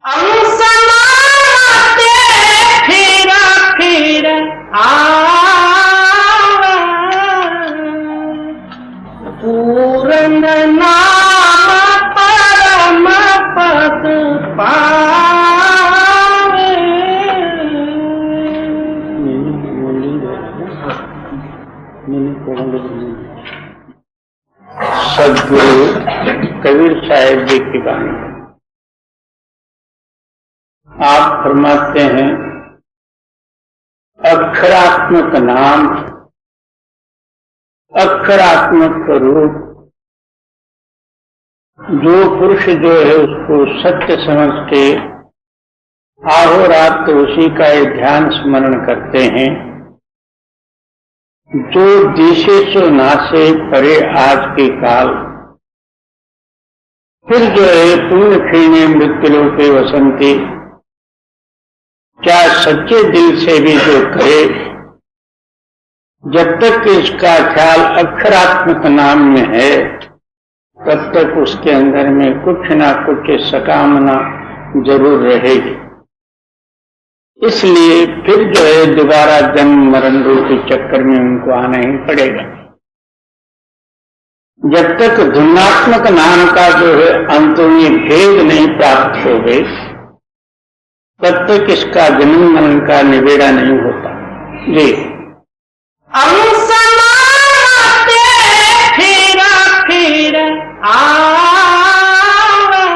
समाते फिर आवे पूर्ण नाम परम पद पावे। सदगुरु कबीर साहिब जी की वाणी। आप फरमाते हैं, अक्षरात्मक नाम, अक्षरात्मक रूप, जो पुरुष जो है उसको सत्य समझ के आहोरात उसी का ध्यान स्मरण करते हैं, जो दिशे सो नासे परे आज के काल, फिर जो है पुण्य क्षीणे मृत्युलोके वसंती, क्या सच्चे दिल से भी जो करे, जब तक इसका ख्याल अक्षरात्मक नाम में है तब तक उसके अंदर में कुछ ना कुछ सकामना जरूर रहेगी। इसलिए फिर जो है दोबारा जन्म मरण रूपी चक्कर में उनको आना ही पड़ेगा। जब तक धुनात्मक नाम का जो है अंतों में भेद नहीं प्राप्त हो गए तब तक इसका जन्म मरण का निबेड़ा नहीं होता। जी, समाते फिर आवे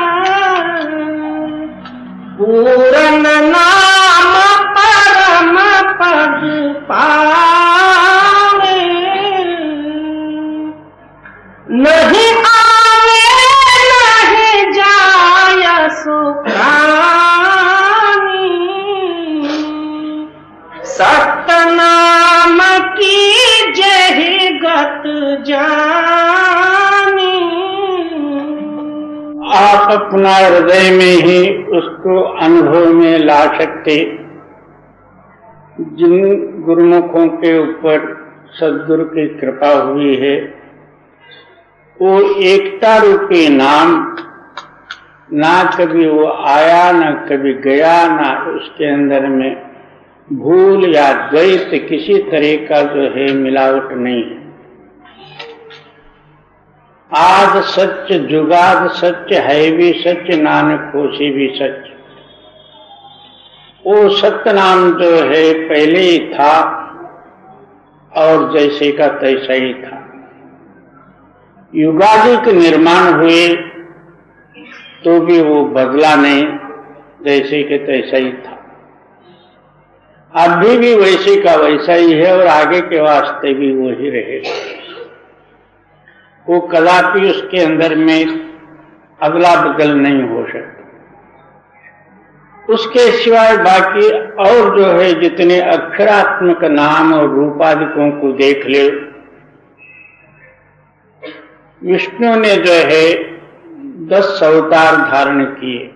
पूर्ण नाम परम पद पावे। नहीं आवे नहीं जाय सो सतनाम की जही गत जानी। आप अपना हृदय में ही उसको अनुभव में ला सकते। जिन गुरुमुखों के ऊपर सद्गुरु की कृपा हुई है वो एकता रूपी नाम ना कभी वो आया ना कभी गया, ना उसके अंदर में भूल या द्वैत किसी तरह का जो है मिलावट नहीं है। आद सच जुगाद सच है भी सच, नानक होशी भी सच। वो सत्य नाम जो है पहले ही था और जैसे का तैसा ही था। युगादि के निर्माण हुए तो भी वो बदला नहीं, जैसे के तैसा ही था। अभी भी वैसे का वैसा ही है और आगे के वास्ते भी वो ही रहेगा। वो कदापि उसके अंदर में अगला बदल नहीं हो सकता। उसके सिवाय बाकी और जो है जितने अक्षरात्मक नाम और रूपादिकों को देख ले, विष्णु ने जो है 10 अवतार धारण किए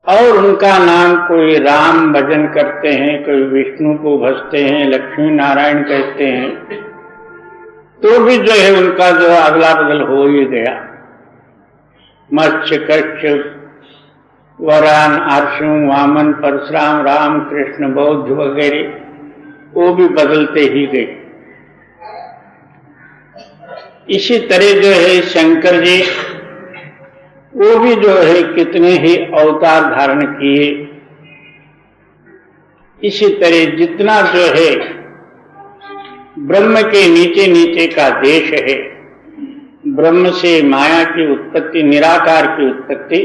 और उनका नाम कोई राम भजन करते हैं, कोई विष्णु को भजते हैं, लक्ष्मी नारायण कहते हैं, तो भी जो है उनका जो अगला बदल हो ही गया। मत्स्य कश्यप वरान आर्षु वामन परशुराम राम कृष्ण बौद्ध वगैरह वो भी बदलते ही गए। इसी तरह जो है शंकर जी वो भी जो है कितने ही अवतार धारण किए। इसी तरह जितना जो है ब्रह्म के नीचे नीचे का देश है, ब्रह्म से माया की उत्पत्ति, निराकार की उत्पत्ति,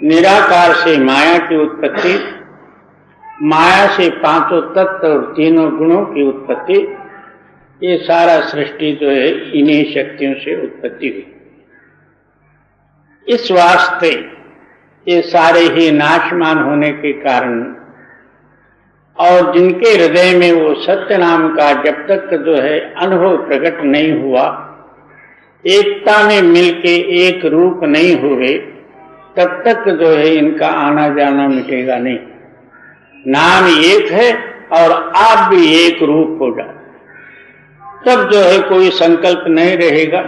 निराकार से माया की उत्पत्ति, माया से 5 तत्व और 3 गुणों की उत्पत्ति, ये सारा सृष्टि जो है इन्हीं शक्तियों से उत्पत्ति हुई। इस वास्ते ये सारे ही नाशमान होने के कारण और जिनके हृदय में वो सत्य नाम का जब तक जो है अनुभव प्रकट नहीं हुआ, एकता में मिलके एक रूप नहीं हुए, तब तक जो है इनका आना जाना मिटेगा नहीं। नाम एक है और आप भी एक रूप हो जाओ, तब जो है कोई संकल्प नहीं रहेगा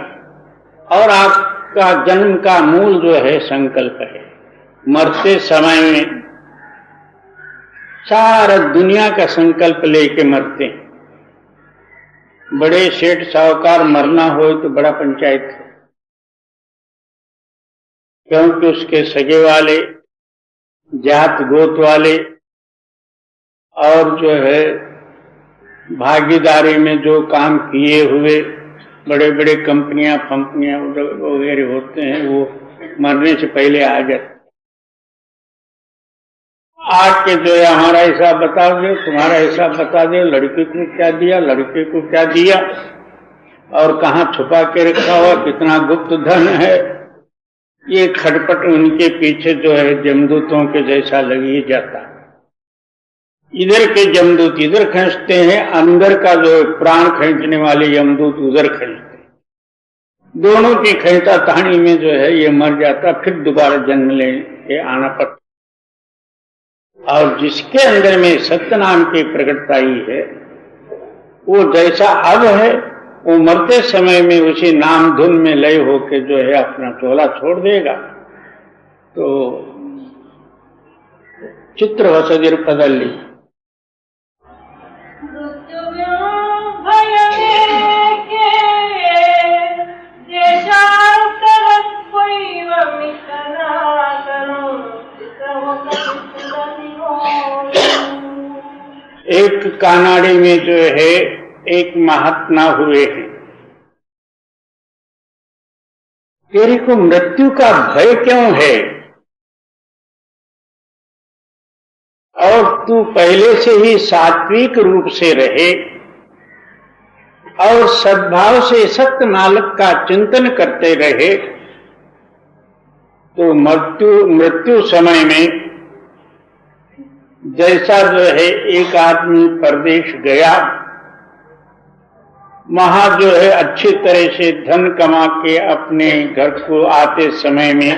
और आप का जन्म का मूल जो है संकल्प है। मरते समय में सारा दुनिया का संकल्प लेके मरते हैं। बड़े सेठ साहूकार मरना हो तो बड़ा पंचायत है, क्योंकि उसके सगे वाले, जात गोत वाले और जो है भागीदारी में जो काम किए हुए बड़े बड़े कंपनियां फंपनियां वगैरह होते हैं, वो मरने से पहले आ जाते। आके जो है हमारा हिसाब बता दो, तुम्हारा हिसाब बता दो, लड़के को क्या दिया, लड़के को क्या दिया, और कहाँ छुपा के रखा हुआ, कितना गुप्त धन है। ये खटपट उनके पीछे जो है जमदूतों के जैसा लग ही जाता। इधर के जमदूत इधर खींचते हैं, अंदर का जो प्राण खींचने वाले यमदूत उधर खींचते हैं। दोनों की खींचा तानी में जो है ये मर जाता, फिर दोबारा जन्म लेके आना पड़ता। और जिसके अंदर में सत्य नाम की प्रकटताई है, वो जैसा अब है, वो मरते समय में उसी नाम धुन में लय होके जो है अपना चोला छोड़ देगा। तो चित्र वसदिर पदल्ली एक कानाड़ी में जो है एक महात्मा हुए हैं। तेरे को मृत्यु का भय क्यों है? और तू पहले से ही सात्विक रूप से रहे और सद्भाव से सत्य मालक का चिंतन करते रहे, तो मृत्यु समय में जैसा जो है एक आदमी परदेश गया, वहां जो है अच्छी तरह से धन कमा के अपने घर को आते समय में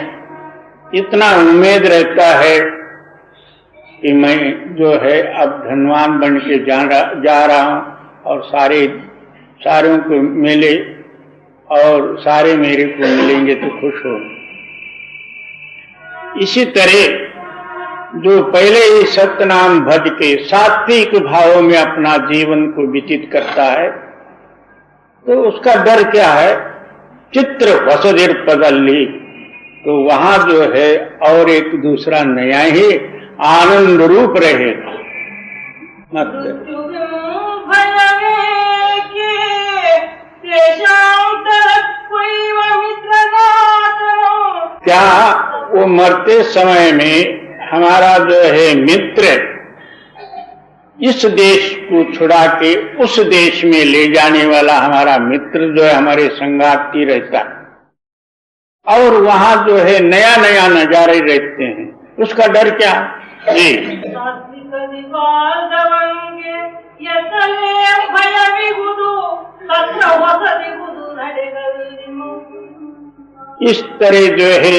इतना उम्मीद रहता है कि मैं जो है अब धनवान बन के जा रहा हूं और सारों को मिले और सारे मेरे को मिलेंगे तो खुश हो। इसी तरह जो पहले ही सत्यनाम भज के सात्विक भावों में अपना जीवन को व्यतीत करता है, तो उसका डर क्या है? चित्र वसुधिर पदल्ली, तो वहां जो है और एक दूसरा नया ही आनंद रूप रहेगा। क्या वो मरते समय में हमारा जो है मित्र इस देश को छुड़ा के उस देश में ले जाने वाला हमारा मित्र जो है हमारे संगाती रहता है और वहां जो है नया नया नजारे रहते हैं, उसका डर क्या? जी इस तरह जो है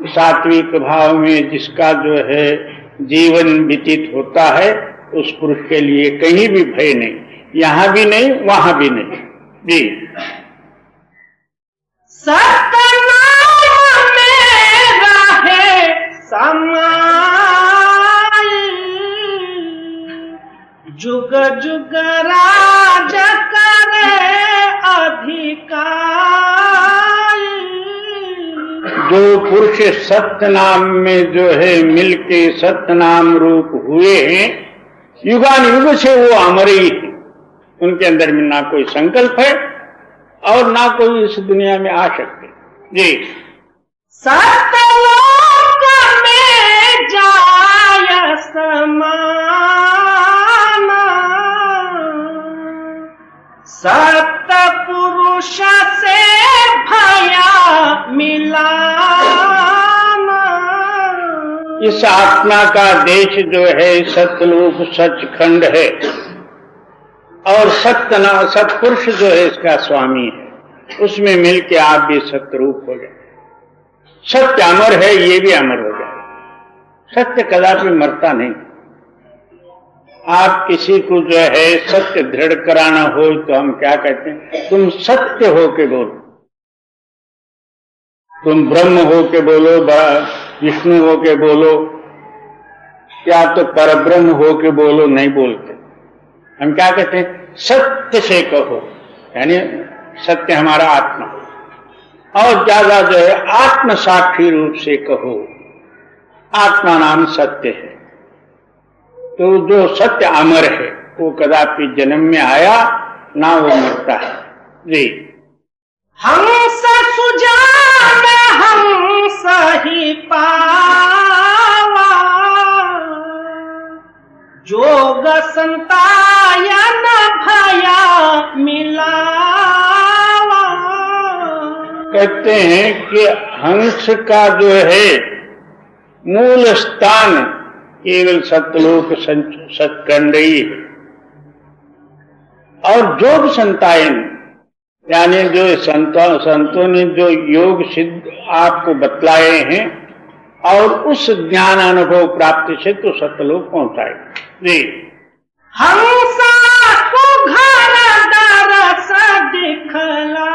सात्विक भाव में जिसका जो है जीवन व्यतीत होता है, उस पुरुष के लिए कहीं भी भय नहीं, यहां भी नहीं वहां भी नहीं। जी सतनाम मेरा है समाई, जुग जुग राज करे अधिकार। जो पुरुष सत्य नाम में जो है मिलके सत्य नाम रूप हुए हैं, युगान युग से वो अमर ही है। उनके अंदर में ना कोई संकल्प है और ना कोई इस दुनिया में आ सकते। जी सतलोक में जाय समाना, सत्य पुरुष से भया मिलाना। इस आत्मा का देश जो है सतलोक सचखंड है और सत्पुरुष जो है इसका स्वामी है, उसमें मिलके आप भी सत्यरूप हो जाए। सत्य अमर है, ये भी अमर हो जाए। सत्य कदापि मरता नहीं। आप किसी को जो है सत्य दृढ़ कराना हो तो हम क्या कहते हैं? तुम सत्य हो के बोलो। तुम ब्रह्म हो के बोलो, विष्णु हो के बोलो, या तो परब्रह्म हो के बोलो, नहीं बोलते। हम क्या कहते हैं? सत्य से कहो, यानी सत्य हमारा आत्मा, और ज्यादा जो है आत्म साक्षी रूप से कहो। आत्मा नाम सत्य है। तो जो सत्य अमर है वो कदापि जन्म में आया ना, वो मरता है। जी, हंस सुजान हंस ही पावा, जोग संतायन भया मिलावा। कहते हैं कि हंस का जो है मूल स्थान केवल सतलोक सतखंडई है, और जोग संतायन यानी जो संतों ने जो योग सिद्ध आपको बतलाए हैं, और उस ज्ञान अनुभव प्राप्ति से तो सतलोक पहुंचाए। जी, हंसा को घर दरस दिखलावा,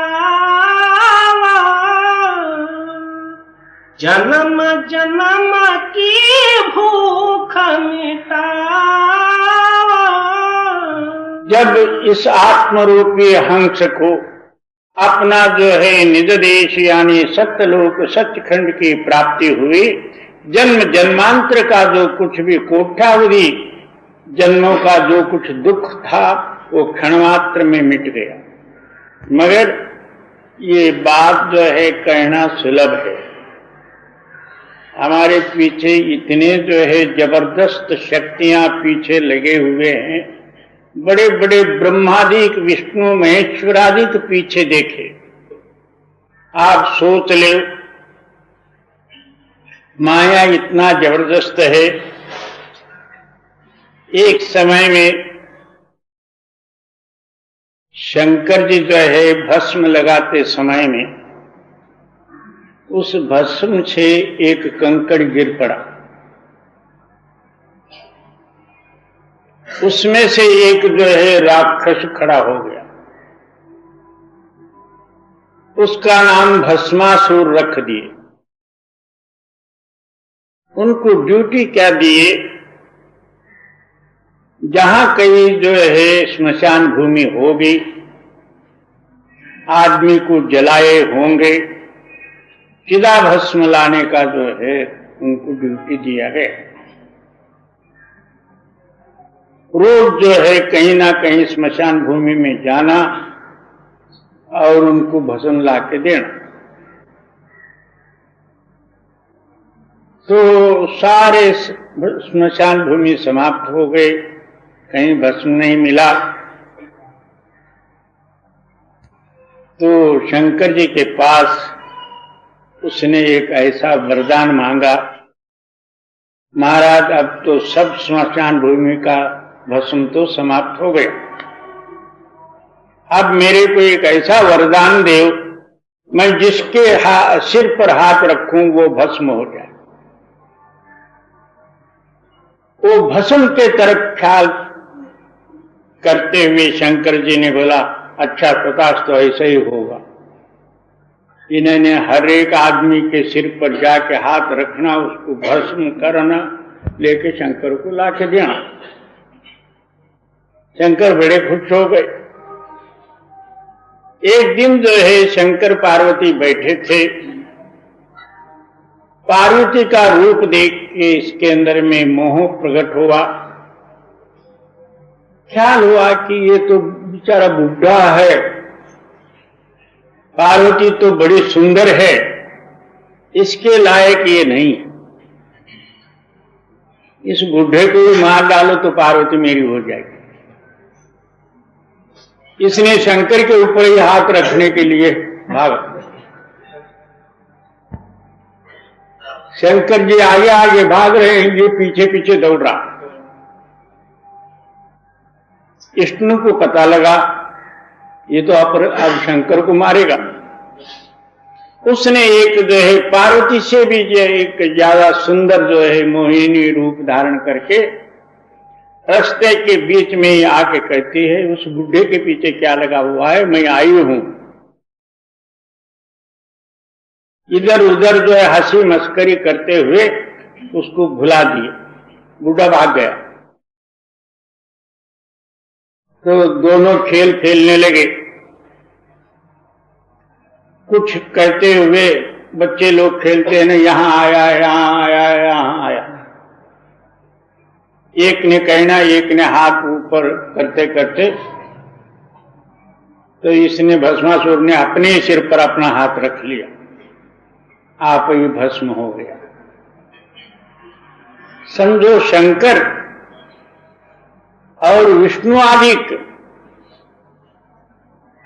जन्म जन्म की भूख मिटावा। जब इस आत्मरूपी हंस को अपना जो है निज देश यानी सत्यलोक सचखंड की प्राप्ति हुई, जन्म जन्मांतर का जो कुछ भी कोट्यावधि जन्मों का जो कुछ दुख था वो क्षणमात्र में मिट गया। मगर ये बात जो है कहना सुलभ है। हमारे पीछे इतने जो है जबरदस्त शक्तियां पीछे लगे हुए हैं, बड़े बड़े ब्रह्मादिक विष्णु महेश्वरादिक पीछे देखे। आप सोच ले, माया इतना जबरदस्त है। एक समय में शंकर जी जो है भस्म लगाते समय में उस भस्म से एक कंकड़ गिर पड़ा, उसमें से एक जो है राक्षस खड़ा हो गया। उसका नाम भस्मासुर रख दिए। उनको ड्यूटी क्या दिए, जहां कहीं जो है स्मशान भूमि होगी, आदमी को जलाए होंगे, चिता भस्म लाने का जो है उनको ड्यूटी दिया गया। रोज जो है कहीं ना कहीं स्मशान भूमि में जाना और उनको भस्म ला के देना। तो सारे स्मशान भूमि समाप्त हो गए, कहीं भस्म नहीं मिला। तो शंकर जी के पास उसने एक ऐसा वरदान मांगा, महाराज अब तो सब स्मशान भूमि का भस्म तो समाप्त हो गया, अब मेरे को एक ऐसा वरदान दे, मैं जिसके सिर पर हाथ रखूं वो भस्म हो जाए। वो भस्म के तरफ ख्याल करते हुए शंकर जी ने बोला, अच्छा प्रकाश तो ऐसा ही होगा। इन्होंने हर एक आदमी के सिर पर जाके हाथ रखना, उसको भस्म करना, लेके शंकर को लाके देना। शंकर बड़े खुश हो गए। एक दिन जो है शंकर पार्वती बैठे थे, पार्वती का रूप देख के इसके अंदर में मोह प्रकट हुआ। ख्याल हुआ कि ये तो बेचारा बुढ़ा है, पार्वती तो बड़ी सुंदर है, इसके लायक ये नहीं। इस बुढ़े को भी मार डालो तो पार्वती मेरी हो जाएगी। इसने शंकर के ऊपर ही हाथ रखने के लिए भागा। शंकर जी आगे आगे भाग रहे हैं, ये पीछे पीछे दौड़ रहा। विष्णु को पता लगा ये तो अब शंकर को मारेगा। उसने एक जो है पार्वती से भी जो एक ज्यादा सुंदर जो है मोहिनी रूप धारण करके रास्ते के बीच में ही आके कहती है, उस बुढ़े के पीछे क्या लगा हुआ है, मैं आई हूं। इधर उधर जो है हंसी मस्करी करते हुए उसको भुला दिए। बूढ़ा भाग गया। तो दोनों खेल खेलने लगे। कुछ करते हुए बच्चे लोग खेलते हैं ना, यहां आया, यहां आया, यहां आया। एक ने कहना, एक ने हाथ ऊपर करते करते, तो इसने भस्मासुर ने अपने सिर पर अपना हाथ रख लिया, आप ही भस्म हो गया। समझो शंकर और विष्णु आदि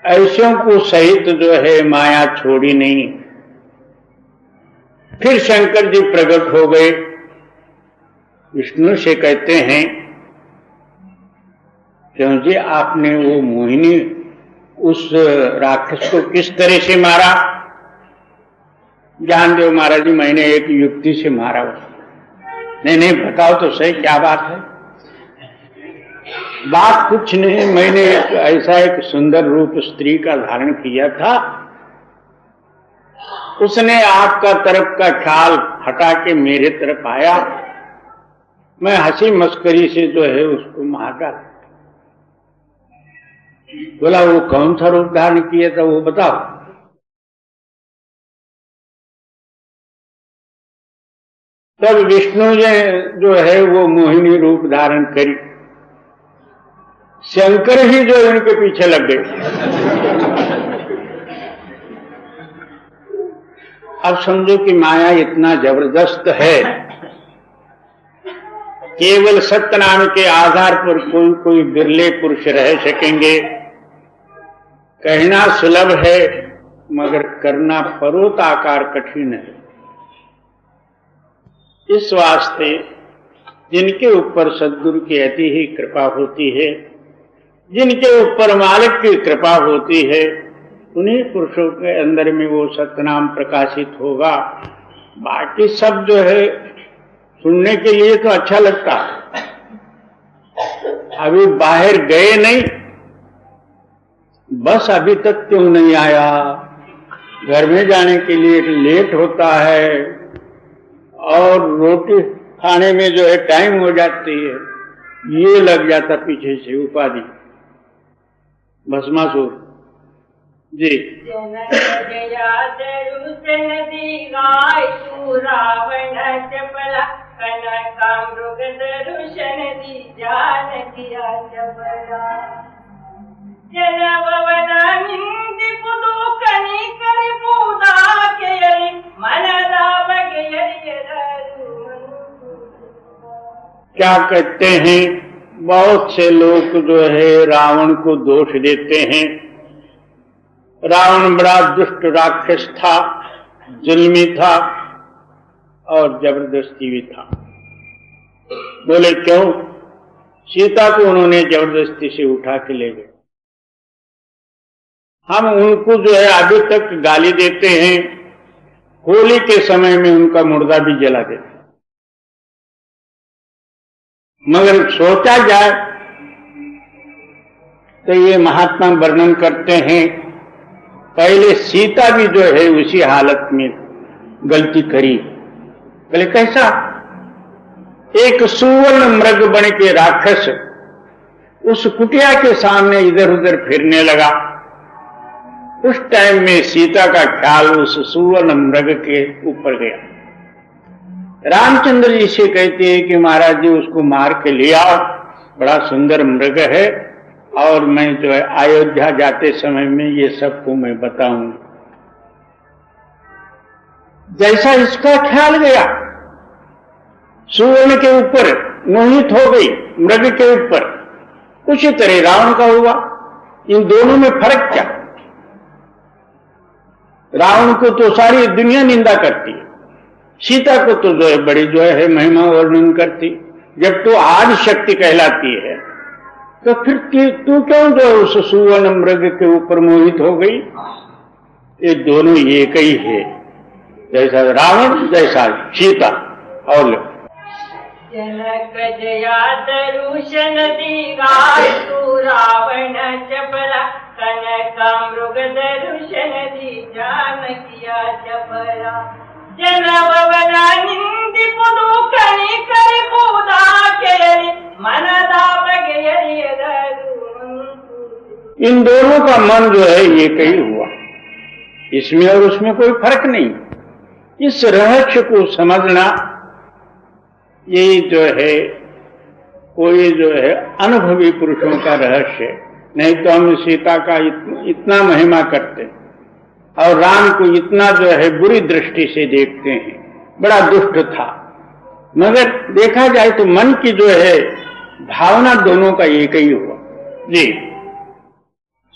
ऐसों को सहित जो है माया छोड़ी नहीं। फिर शंकर जी प्रकट हो गए। विष्णु से कहते हैं, क्यों जी आपने वो मोहिनी उस राक्षस को किस तरह से मारा? जान दो महाराज जी, मैंने एक युक्ति से मारा उसको। नहीं बताओ तो सही क्या बात है? बात कुछ नहीं, मैंने ऐसा एक सुंदर रूप स्त्री का धारण किया था, उसने आपका तरफ का ख्याल हटा के मेरे तरफ आया, मैं हंसी मस्करी से जो है उसको मार डाला। बोला वो कौन सा रूप धारण किया था वो बताओ। तब विष्णु ने जो है वो मोहिनी रूप धारण करी। शंकर ही जो इनके पीछे लग गए। अब समझो कि माया इतना जबरदस्त है, केवल सत्य नाम के आधार पर कोई बिरले पुरुष रह सकेंगे। कहना सुलभ है मगर करना परोताकार कठिन है। इस वास्ते जिनके ऊपर सद्गुरु की अति ही कृपा होती है, जिनके ऊपर मालिक की कृपा होती है, उन्हीं पुरुषों के अंदर में वो सतनाम प्रकाशित होगा। बाकी सब जो है सुनने के लिए तो अच्छा लगता है, अभी बाहर गए नहीं, बस अभी तक क्यों नहीं आया, घर में जाने के लिए लेट होता है और रोटी खाने में जो है टाइम हो जाती है, ये लग जाता पीछे से उपाधि। भस्मासुर जी रावण चपला कनकामृग दर्शन दी जान किया चपला जनववना निंदि पुदु कनि करि पूदा केयरि मनदा बगेयरि क्या कहते हैं, बहुत से लोग जो है रावण को दोष देते हैं। रावण बड़ा दुष्ट राक्षस था, जुल्मी था और जबरदस्ती भी था। बोले क्यों? सीता को उन्होंने जबरदस्ती से उठा के ले गए। हम उनको जो है अभी तक गाली देते हैं, होली के समय में उनका मुर्दा भी जला देते। मगर सोचा जाए तो ये महात्मा वर्णन करते हैं, पहले सीता भी जो है उसी हालत में गलती करी। बोले कैसा? एक सुवर्ण मृग बन के राक्षस उस कुटिया के सामने इधर उधर फिरने लगा। उस टाइम में सीता का ख्याल उस सुवर्ण मृग के ऊपर गया। रामचंद्र जी से कहते हैं कि महाराज जी उसको मार के ले आओ, बड़ा सुंदर मृग है और मैं जो है अयोध्या जाते समय में ये सबको मैं बताऊंगा। जैसा इसका ख्याल गया, सुवर्ण के ऊपर मोहित हो गई, मृग के ऊपर, उसी तरह रावण का हुआ। इन दोनों में फर्क क्या? रावण को तो सारी दुनिया निंदा करती है, सीता को तो जो है बड़ी जो है महिमा वर्णन करती। जब तो आदि शक्ति कहलाती है तो फिर तू क्यों जो उस सुवर्ण मृग के ऊपर मोहित हो गई? ये दोनों एक ही है, जैसा रावण जैसा सीता। और जनक जया दरुशन दीगाय तू रावण चपला कनकामृग दरुशन दी जानकिया चपला जन भवना निंदि पुदु कणि करि पूदा केरि मन दाप गेरि इन दोनों का मन जो है एक ही हुआ, इसमें और उसमें कोई फर्क नहीं। इस रहस्य को समझना ये जो है कोई जो है अनुभवी पुरुषों का रहस्य, नहीं तो हम सीता का इतना महिमा करते और राम को इतना जो है बुरी दृष्टि से देखते हैं, बड़ा दुष्ट था। मगर देखा जाए तो मन की जो है भावना दोनों का एक ही हुआ। जी,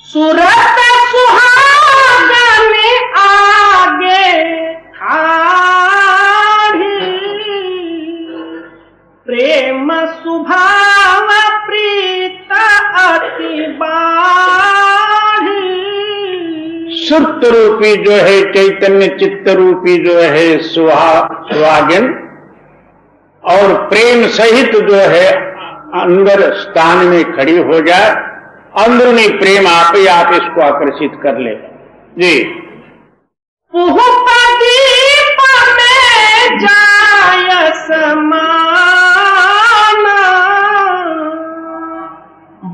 सुरत सुहागन आगे ठाढ़ी, प्रेम सुभाव प्रीत अति बाढ़ी। सुरत रूपी जो है चैतन्य चित्त रूपी जो है सुहागन और प्रेम सहित जो है अंदर स्थान में खड़ी हो जाए, अंदरूनी प्रेम आप ही आप इसको आकर्षित कर ले। जी, दीप में जाय समाना,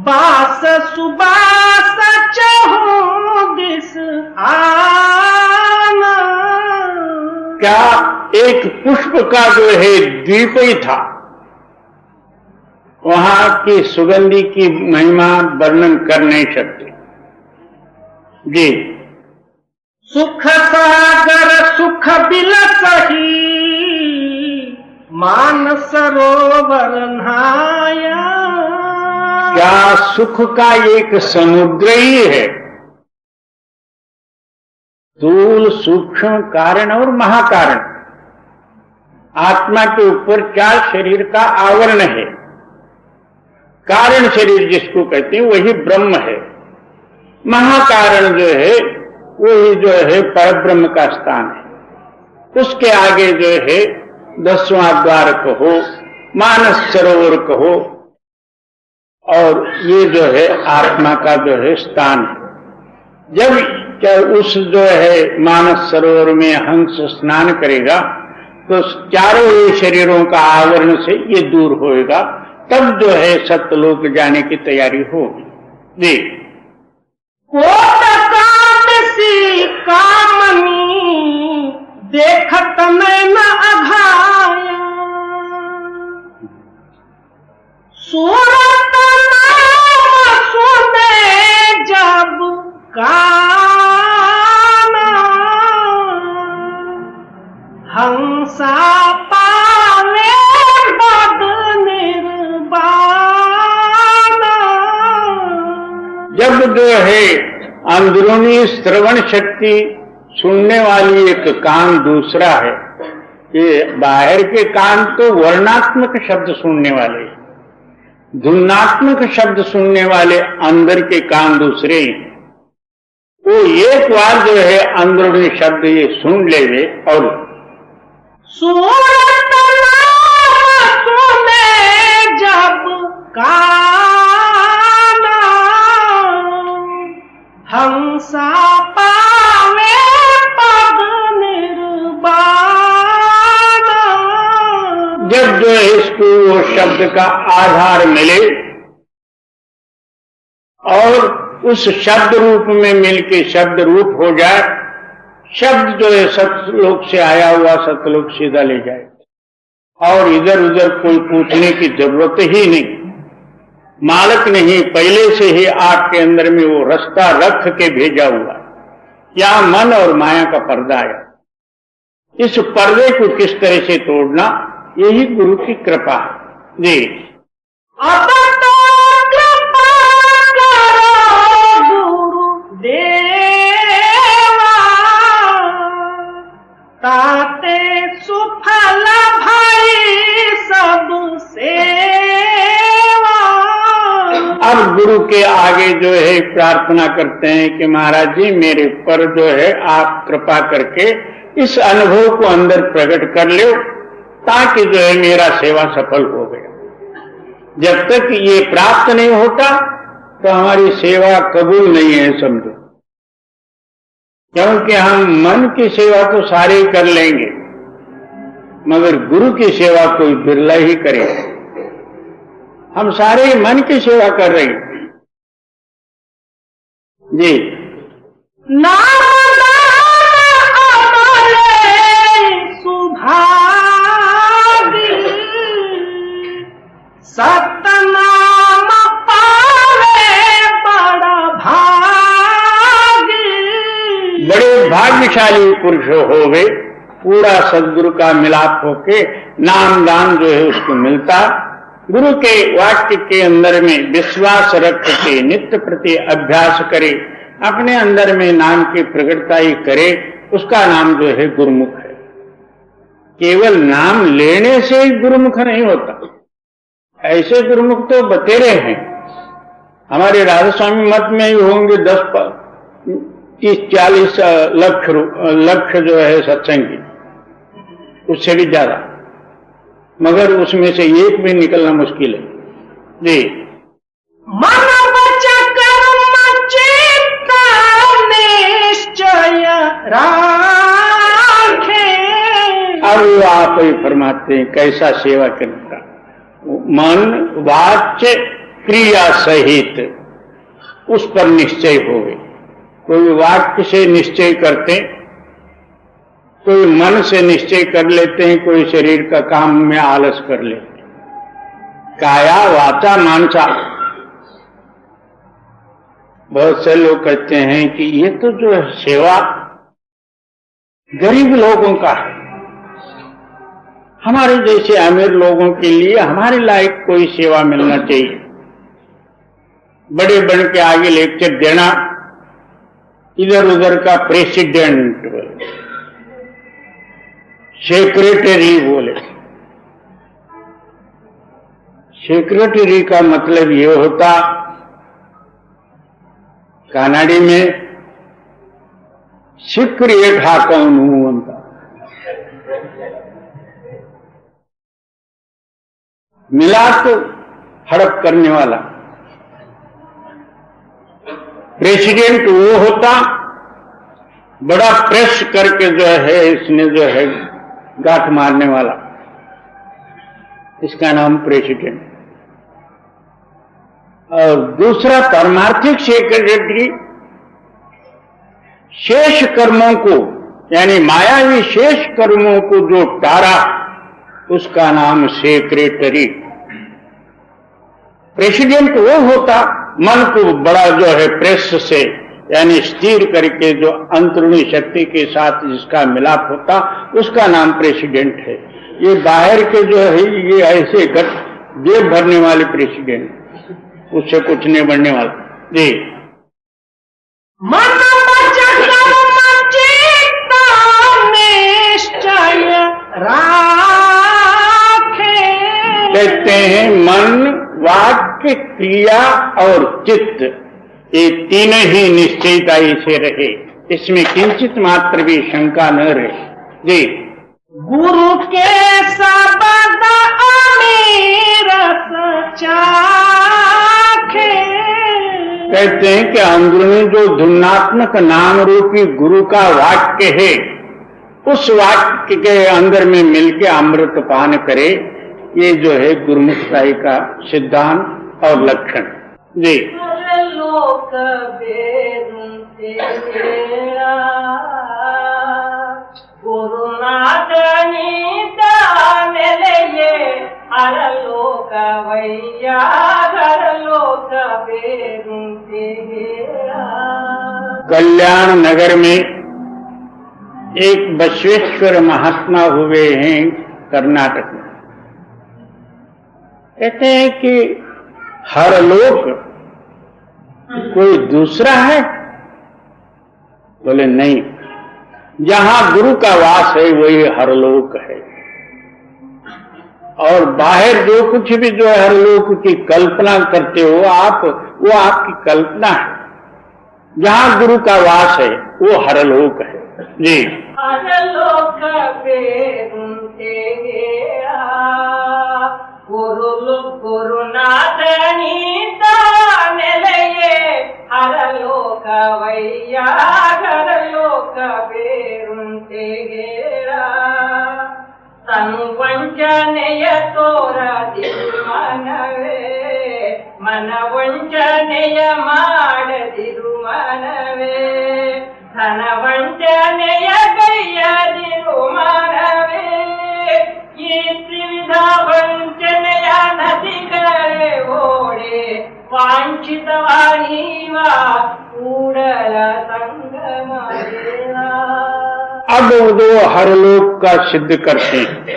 बास सुबास चहु दिस आना। क्या एक पुष्प का जो है द्वीप ही था, वहां की सुगंधी की महिमा वर्णन कर नहीं सकते। जी, सुख सागर सुख बिलसही, मान सरोवर नहाया। क्या सुख का एक समुद्र ही है, स्थूल सूक्ष्म कारण और महाकारण। आत्मा के ऊपर 4 शरीर का आवरण है। कारण शरीर जिसको कहते हैं वही ब्रह्म है, महाकारण जो है वही जो है परब्रह्म का स्थान है। उसके आगे जो है 10वां द्वार कहो, मानस सरोवर कहो, और ये जो है आत्मा का जो है स्थान है। जब क्या उस जो है मानस सरोवर में हंस स्नान करेगा तो चारों ये शरीरों का आवरण से ये दूर होएगा, तब जो है सत्यलोक जाने की तैयारी होगी। जी, सी कामनी देखत नैन अघाया, सूरत नाम सुने जब काना, हंसा पावे बद निर्वाणा। जब जो है अंदरूनी श्रवण शक्ति सुनने वाली एक कान दूसरा है, ये बाहर के कान तो वर्णात्मक शब्द सुनने वाले, धुनात्मक शब्द सुनने वाले अंदर के कान दूसरे ही। वो एक बार जो है अंदरूनी शब्द ये सुन लेवे और सूरत नाम सुने जब काना, हंसा पावे पद निर्वाणा। जब जो है इसको वो शब्द का आधार मिले और उस शब्द रूप में मिलके शब्द रूप हो जाए, शब्द जो है सतलोक से आया हुआ सतलोक सीधा ले जाए और इधर उधर कोई पूछने की जरूरत ही नहीं। मालक नहीं, पहले से ही आपके अंदर में वो रास्ता रख के भेजा हुआ। या मन और माया का पर्दा है, इस पर्दे को किस तरह से तोड़ना, यही गुरु की कृपा है। जी, अब तो कृपा करो गुरु देवा, ताते सुफल भाई सब सेवा। अब गुरु के आगे जो है प्रार्थना करते हैं कि महाराज जी मेरे पर जो है आप कृपा करके इस अनुभव को अंदर प्रकट कर लो, ताकि जो है मेरा सेवा सफल हो गया। जब तक ये प्राप्त नहीं होता तो हमारी सेवा कबूल नहीं है, समझो। क्योंकि हम मन की सेवा तो सारे ही कर लेंगे, मगर गुरु की सेवा कोई बिरला ही करेगा। हम सारे ही मन की सेवा कर रहे हैं जी। नाम सुभागी सतनाम पावे बड़ा भागी। बड़े भाग्यशाली पुरुष होवे, पूरा सदगुरु का मिलाप होके नाम दान जो है उसको मिलता। गुरु के वाक्य के अंदर में विश्वास रख के नित्य प्रति अभ्यास करे, अपने अंदर में नाम की प्रकटता ही करे, उसका नाम जो है गुरुमुख है। केवल नाम लेने से ही गुरुमुख नहीं होता। ऐसे गुरुमुख तो बतेरे हैं, हमारे राधा स्वामी मत में ही होंगे 10-30-40 लक्ष जो है सत्संगी, उससे भी ज्यादा, मगर उसमें से एक भी निकलना मुश्किल है जी। मन बचा कर्म चित्त निश्चय राखे। अब वो आप ही फरमाते हैं कैसा सेवा करता। मन वाच्य क्रिया सहित उस पर निश्चय हो गए। कोई वाक्य से निश्चय करते, कोई मन से निश्चय कर लेते हैं, कोई शरीर का काम में आलस कर लेते हैं। काया वाचा मानसा। बहुत से लोग कहते हैं कि ये तो जो है सेवा गरीब लोगों का है, हमारे जैसे अमीर लोगों के लिए हमारे लायक कोई सेवा मिलना चाहिए। बड़े बन के आगे लेक्चर देना, इधर उधर का प्रेसिडेंट बोले, सेक्रेटरी बोले। सेक्रेटरी का मतलब ये होता कनाडी में सिक्रिय ठाकौन होता, मिलाप हड़प करने वाला। प्रेसिडेंट वो होता बड़ा प्रेस करके जो है इसने जो है गांठ मारने वाला, इसका नाम प्रेसिडेंट। और दूसरा परमार्थिक सेक्रेटरी शेष कर्मों को, यानी मायावी शेष कर्मों को जो टारा, उसका नाम सेक्रेटरी। प्रेसिडेंट वो होता मन को बड़ा जो है प्रेस से यानी स्थिर करके जो अंतरूणी शक्ति के साथ जिसका मिलाप होता, उसका नाम प्रेसिडेंट है। ये बाहर के जो है ये ऐसे जेब भरने वाले प्रेसिडेंट, उससे कुछ नहीं बढ़ने वाला जी। मन निश्चय राखे। कहते हैं मन वाक्य क्रिया और चित्त, ये तीन ही निश्चयताई से रहे, इसमें किंचित मात्र भी शंका न रहे जी। गुरु के शब्द अमीर चाखे। कहते हैं कि अंदरूनी जो धुनात्मक नाम रूपी गुरु का वाक्य है, उस वाक्य के अंदर में मिलके अमृत पान करे, ये जो है गुरुमुखताई का सिद्धांत और लक्षण जी। लोक गुरुनाथनी दानले हर लोक वैया हर लोक बेरुते। कल्याण नगर में एक बसवेश्वर महात्मा हुए हैं कर्नाटक में। कहते हैं कि हर लोक कोई दूसरा है? बोले नहीं, जहां गुरु का वास है वही हरलोक है, और बाहर जो कुछ भी जो है हरलोक की कल्पना करते हो आप, वो आपकी कल्पना है। जहां गुरु का वास है वो हरलोक है जी। हरलोक बेरुते ವಂಚನೆಯ ತೋರದಿರು ಮನವೇ ಮನ ವಂಚನೆಯ ಮಾಡದಿರು ಮನವೇ ಧನ ವಂಚನೆಯ ಗೈಯದಿರು ಮನವೇ ಈ ತ್ರಿವಿಧ ವಂಚನೆಯ ನದಿಗಳೇ ಓಡೆ ವಾಂಛಿತವಾನೀವ ಕೂಡಲ ಸಂಗಮ ದೇವಾ। अब वो हरलोक का सिद्ध करते हैं।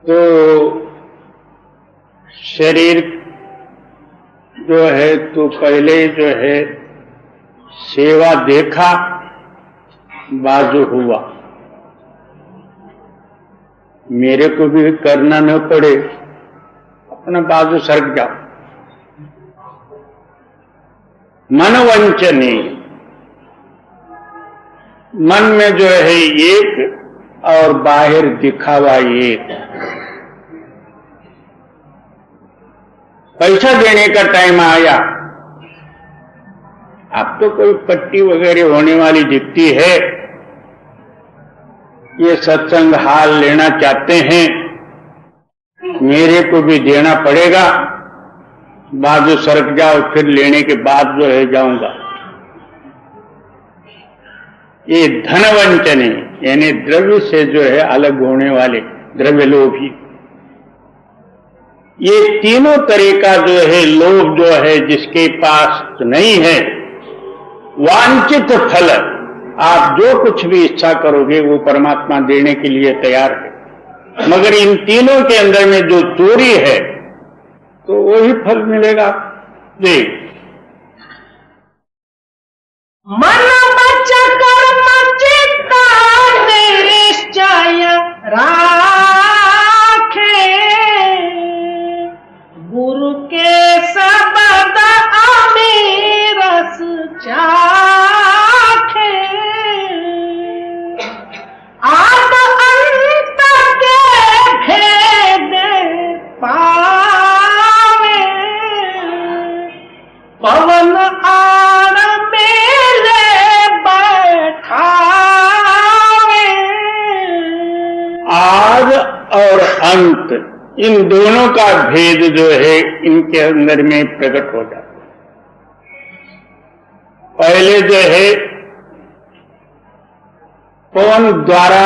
तो शरीर जो है तो पहले जो है सेवा देखा, बाजू हुआ, मेरे को भी करना न पड़े, अपना बाजू सरक जाओ। मनवंचनी, मन में जो है एक और बाहर दिखावा एक। पैसा देने का टाइम आया, अब तो कोई पट्टी वगैरह होने वाली दिखती है, ये सत्संग हाल लेना चाहते हैं, मेरे को भी देना पड़ेगा, बाजू सरक जाओ, फिर लेने के बाद जो है जाऊंगा। ये धनवंचने यानी द्रव्य से जो है अलग होने वाले द्रव्य लोभी, ये तीनों तरह का जो है लोभ जो है जिसके पास नहीं है, वांछित फल, आप जो कुछ भी इच्छा करोगे वो परमात्मा देने के लिए तैयार है, मगर इन तीनों के अंदर में जो चोरी है तो वही फल मिलेगा। जी मन बच कर्म चित्ता निश्चय राखे, गुरु के शब्द अमीरस चाखे, आद अंत के भेद पावे, पवन आड़ मेले बैठावे। आद और अंत इन दोनों का भेद जो है इनके अंदर में प्रकट हो जाता है। पहले जो है पवन द्वारा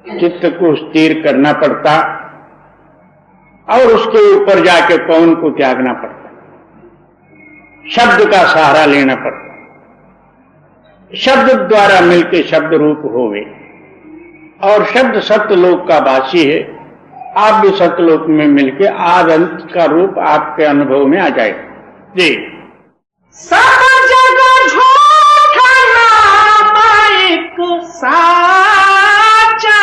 चित्त को स्थिर करना पड़ता और उसके ऊपर जाके पवन को त्यागना पड़ता, शब्द का सहारा लेना पड़ता, शब्द द्वारा मिलकर शब्द रूप होवे, और शब्द सत्यलोक का वासी है, आप भी सत्यलोक में मिलके आद अंत का रूप आपके अनुभव में आ जाएगा। जी सब जगह झूठा नाम एक साचा,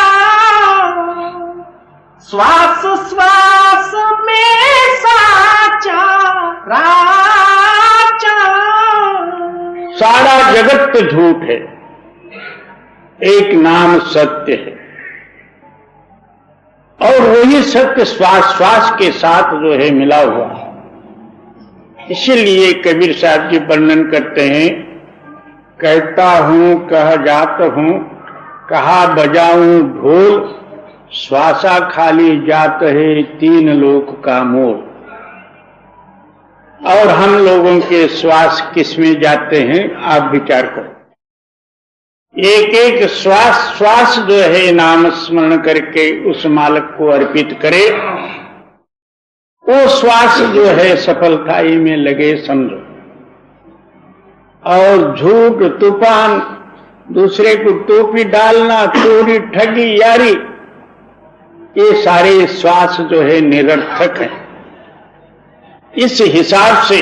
श्वास श्वास में साचा राचा। सारा जगत तो झूठ है, एक नाम सत्य है, और वही सत्य श्वास श्वास के साथ जो है मिला हुआ है। इसीलिए कबीर साहब जी वर्णन करते हैं, कहता हूं कह जात हूं, कहा बजाऊं ढोल, श्वासा खाली जात है तीन लोक का मोल। और हम लोगों के श्वास किस में जाते हैं आप विचार करो। एक एक श्वास श्वास जो है नाम स्मरण करके उस मालिक को अर्पित करे, वो श्वास जो है सफलताई में लगे समझो। और झूठ तूफान, दूसरे को टोपी डालना, चोरी ठगी यारी, ये सारे श्वास जो है निरर्थक हैं। इस हिसाब से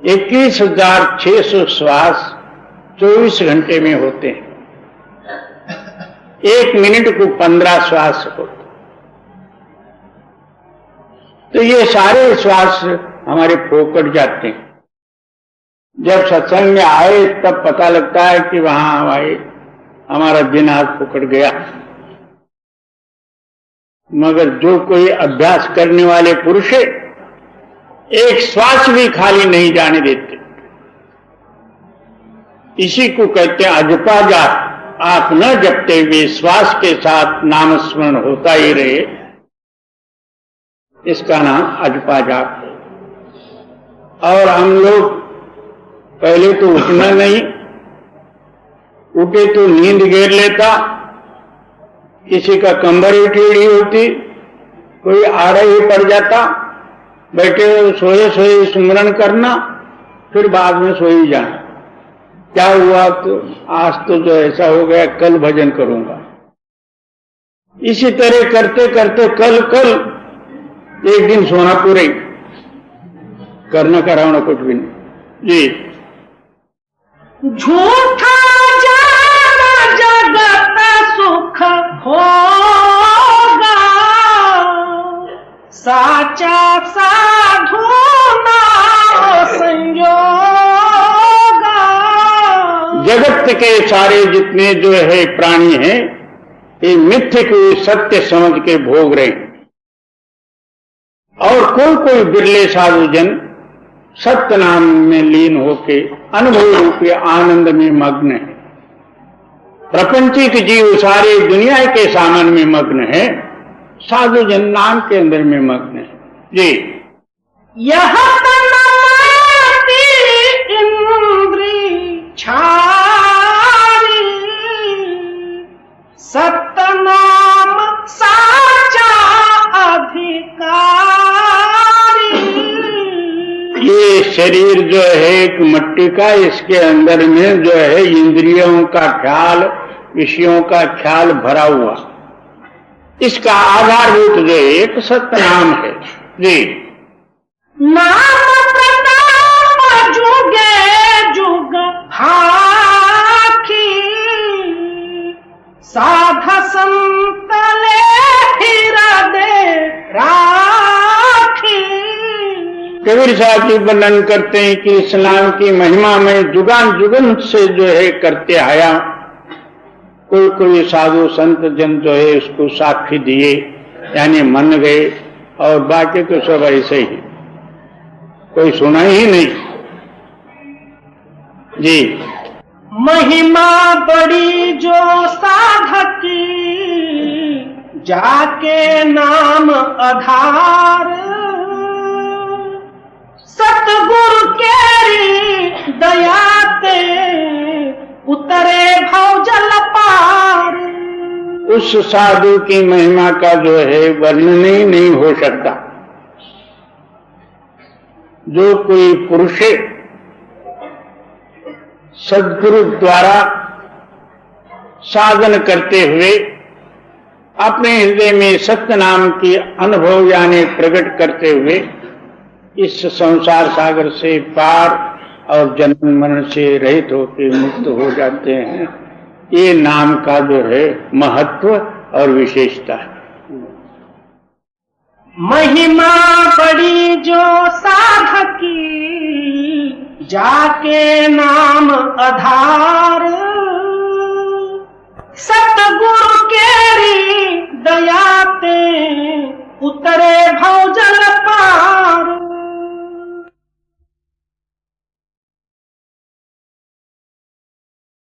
21,600 श्वास 24 घंटे में होते हैं, 1 मिनट को 15 श्वास होते। तो ये सारे श्वास हमारे फोकट जाते हैं। जब सत्संग में आए तब पता लगता है कि वहां हमारा दिन आज फोकट गया, मगर जो कोई अभ्यास करने वाले पुरुष है एक श्वास भी खाली नहीं जाने देते। इसी को कहते हैं अजपा जात। आप न जपते हुए श्वास के साथ नाम स्मरण होता ही रहे, इसका नाम अजपा जाप है। और हम लोग पहले तो उठना नहीं, उठे तो नींद घेर लेता, किसी का कंबर ही टेढ़ी होती, कोई आड़ा ही पड़ जाता, बैठे सोए सोए स्मरण करना, फिर बाद में सो ही जाना। क्या हुआ तो आज तो जो ऐसा हो गया, कल भजन करूंगा। इसी तरह करते करते कल एक दिन सोना पूरा ही, करना कराना कुछ भी नहीं जी। झूठा जाना जगत सुख होगा, साचा साधु नाम संयोगा। जगत के सारे जितने जो है प्राणी हैं, ये मिथ्य को सत्य समझ के भोग रहे हैं, और कोई बिरले साधुजन सत्य नाम में लीन होके अनुभव रूपी आनंद में मग्न है। प्रपंचिक जीव सारे दुनिया के सामान में मग्न है, साधुजन नाम के अंदर में मग्न है जी। यह तन्माती इंद्री छारी, सत्य नाम साचा अधिकारी। ये शरीर जो है एक मिट्टी का, इसके अंदर में जो है इंद्रियों का ख्याल, विषयों का ख्याल भरा हुआ, इसका आधारभूत जो एक सत्य नाम है जी। नाम प्रताप जुगे जुग हाखी, साध संत ले हृदय राखी। कबीर साहब जी वर्णन करते हैं कि इस नाम की महिमा में जुगान जुगन से जो है करते आया। कोई साधु संत जन जो है उसको साक्षी दिए, यानी मन गए, और बाकी तो सब ऐसे ही, कोई सुना ही नहीं जी। महिमा बड़ी जो साधक की, जाके नाम आधार। सतगुरु केरी दयाते उतरे भव जल पार। उस साधु की महिमा का जो है वर्णन ही नहीं हो सकता। जो कोई पुरुष सद्गुरु द्वारा साधन करते हुए अपने हृदय में सत्य नाम की अनुभव यानी प्रकट करते हुए इस संसार सागर से पार और जन्म मरण से रहित होकर मुक्त हो जाते हैं, ये नाम का जो है महत्व और विशेषता है। महिमा बड़ी जो साधक की, जाके नाम आधार। सतगुरु केरी